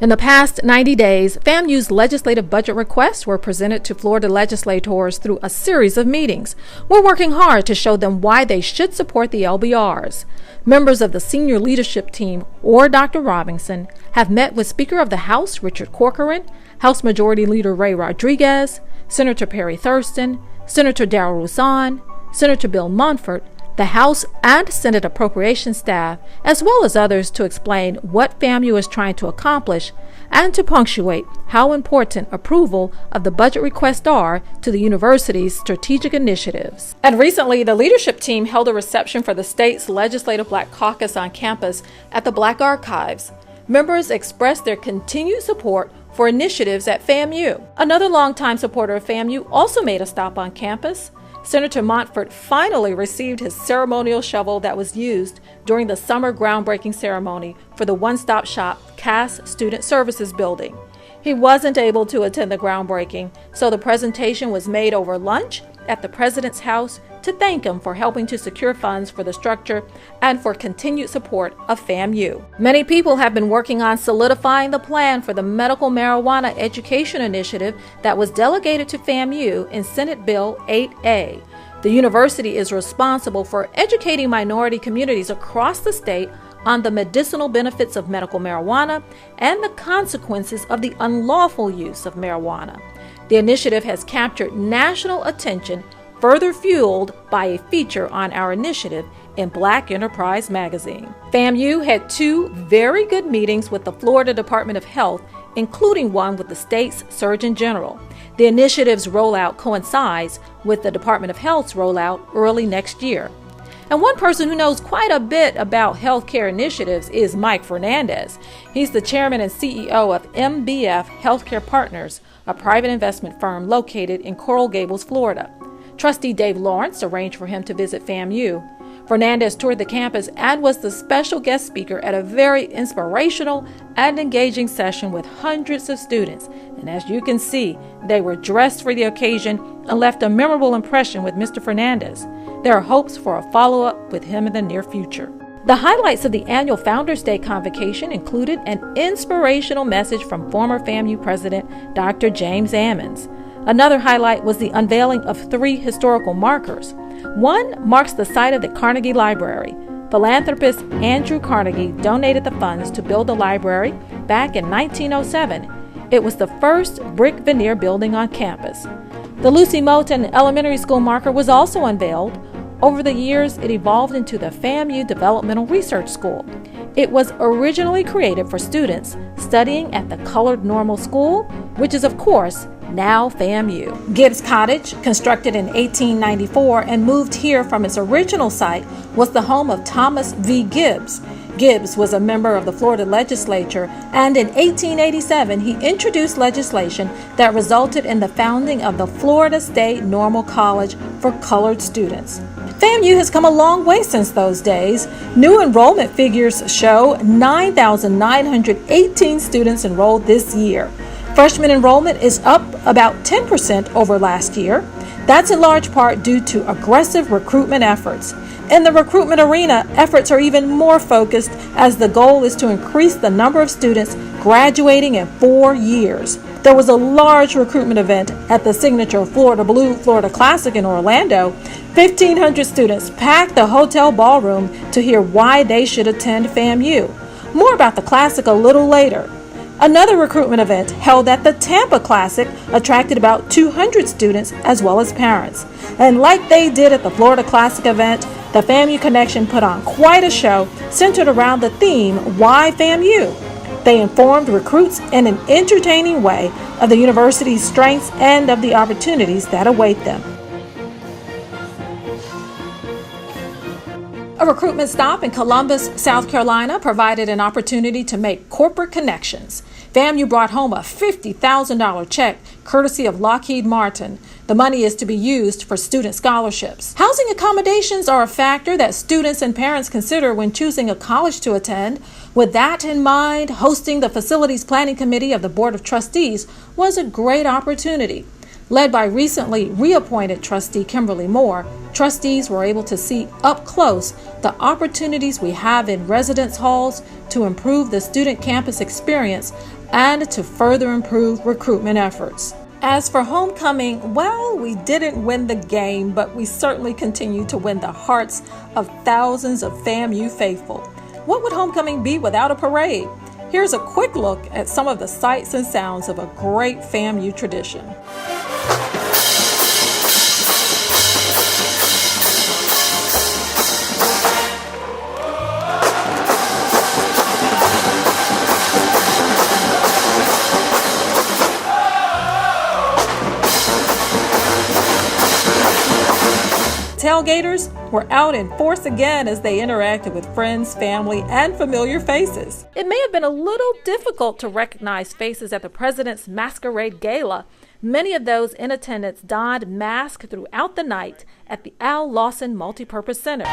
In the past 90 days, FAMU's legislative budget requests were presented to Florida legislators through a series of meetings. We're working hard to show them why they should support the LBRs. Members of the senior leadership team, or Dr. Robinson, have met with Speaker of the House Richard Corcoran, House Majority Leader Ray Rodriguez, Senator Perry Thurston, Senator Darrell Rouson, Senator Bill Montfort, the House and Senate appropriations staff, as well as others, to explain what FAMU is trying to accomplish and to punctuate how important approval of the budget requests are to the university's strategic initiatives. And recently, the leadership team held a reception for the state's Legislative Black Caucus on campus at the Black Archives. Members expressed their continued support for initiatives at FAMU. Another longtime supporter of FAMU also made a stop on campus. Senator Montfort finally received his ceremonial shovel that was used during the summer groundbreaking ceremony for the one-stop shop Cass Student Services building. He wasn't able to attend the groundbreaking, so the presentation was made over lunch at the president's house to thank him for helping to secure funds for the structure and for continued support of FAMU. Many people have been working on solidifying the plan for the medical marijuana education initiative that was delegated to FAMU in Senate Bill 8A. The university is responsible for educating minority communities across the state on the medicinal benefits of medical marijuana and the consequences of the unlawful use of marijuana. The initiative has captured national attention, further fueled by a feature on our initiative in Black Enterprise magazine. FAMU had two very good meetings with the Florida Department of Health, including one with the state's Surgeon General. The initiative's rollout coincides with the Department of Health's rollout early next year. And one person who knows quite a bit about healthcare initiatives is Mike Fernandez. He's the chairman and CEO of MBF Healthcare Partners, a private investment firm located in Coral Gables, Florida. Trustee Dave Lawrence arranged for him to visit FAMU. Fernandez toured the campus and was the special guest speaker at a very inspirational and engaging session with hundreds of students. And as you can see, they were dressed for the occasion and left a memorable impression with Mr. Fernandez. There are hopes for a follow-up with him in the near future. The highlights of the annual Founders Day convocation included an inspirational message from former FAMU president Dr. James Ammons. Another highlight was the unveiling of 3 historical markers. One marks the site of the Carnegie Library. Philanthropist Andrew Carnegie donated the funds to build the library back in 1907. It was the first brick veneer building on campus. The Lucy Moulton Elementary School marker was also unveiled. Over the years, it evolved into the FAMU Developmental Research School. It was originally created for students studying at the Colored Normal School, which is, of course, now FAMU. Gibbs Cottage, constructed in 1894 and moved here from its original site, was the home of Thomas V. Gibbs. Gibbs was a member of the Florida legislature, and in 1887 he introduced legislation that resulted in the founding of the Florida State Normal College for colored students. FAMU has come a long way since those days. New enrollment figures show 9,918 students enrolled this year. Freshman enrollment is up about 10% over last year. That's in large part due to aggressive recruitment efforts. In the recruitment arena, efforts are even more focused as the goal is to increase the number of students graduating in 4 years. There was a large recruitment event at the signature Florida Blue Florida Classic in Orlando. 1,500 students packed the hotel ballroom to hear why they should attend FAMU. More about the Classic a little later. Another recruitment event held at the Tampa Classic attracted about 200 students as well as parents. And like they did at the Florida Classic event, the FAMU Connection put on quite a show centered around the theme, Why FAMU? They informed recruits in an entertaining way of the university's strengths and of the opportunities that await them. A recruitment stop in Columbus, South Carolina provided an opportunity to make corporate connections. FAMU brought home a $50,000 check courtesy of Lockheed Martin. The money is to be used for student scholarships. Housing accommodations are a factor that students and parents consider when choosing a college to attend. With that in mind, hosting the Facilities Planning Committee of the Board of Trustees was a great opportunity. Led by recently reappointed trustee Kimberly Moore, trustees were able to see up close the opportunities we have in residence halls to improve the student campus experience and to further improve recruitment efforts. As for homecoming, well, we didn't win the game, but we certainly continue to win the hearts of thousands of FAMU faithful. What would homecoming be without a parade? Here's a quick look at some of the sights and sounds of a great FAMU tradition. Tailgaters were out in force again as they interacted with friends, family, and familiar faces. It may have been a little difficult to recognize faces at the President's Masquerade Gala. Many of those in attendance donned masks throughout the night at the Al Lawson Multipurpose Center.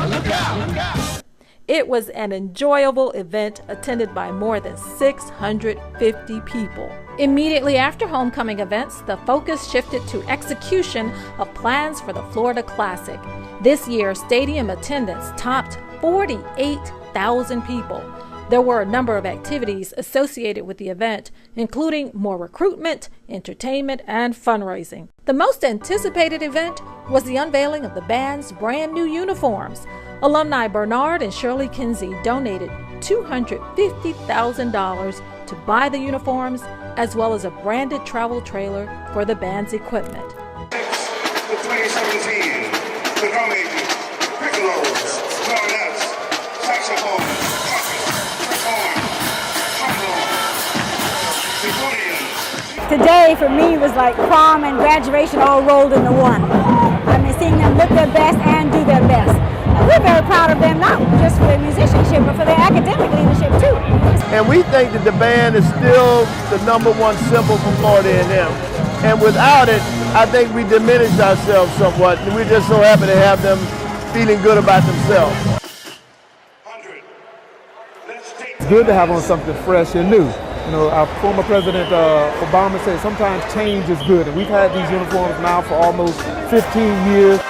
Look out. It was an enjoyable event attended by more than 650 people. Immediately after homecoming events, the focus shifted to execution of plans for the Florida Classic. This year, stadium attendance topped 48,000 people. There were a number of activities associated with the event, including more recruitment, entertainment, and fundraising. The most anticipated event was the unveiling of the band's brand new uniforms. Alumni Bernard and Shirley Kinsey donated $250,000 to buy the uniforms, as well as a branded travel trailer for the band's equipment. The 2017, the drum majors, piccolos, clarinets, saxophone, Today for me was like prom and graduation all rolled into one. I mean, seeing them look their best and do their best. And we're very proud of them, not just for their musicianship, but for their academic leadership too. And we think that the band is still the #1 symbol for Florida A&M. And without it, I think we diminished ourselves somewhat. And we're just so happy to have them feeling good about themselves. It's good to have on something fresh and new. You know, our former President Obama said sometimes change is good, and we've had these uniforms now for almost 15 years.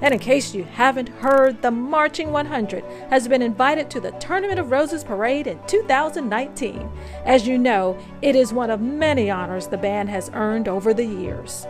And in case you haven't heard, the Marching 100 has been invited to the Tournament of Roses Parade in 2019. As you know, it is one of many honors the band has earned over the years.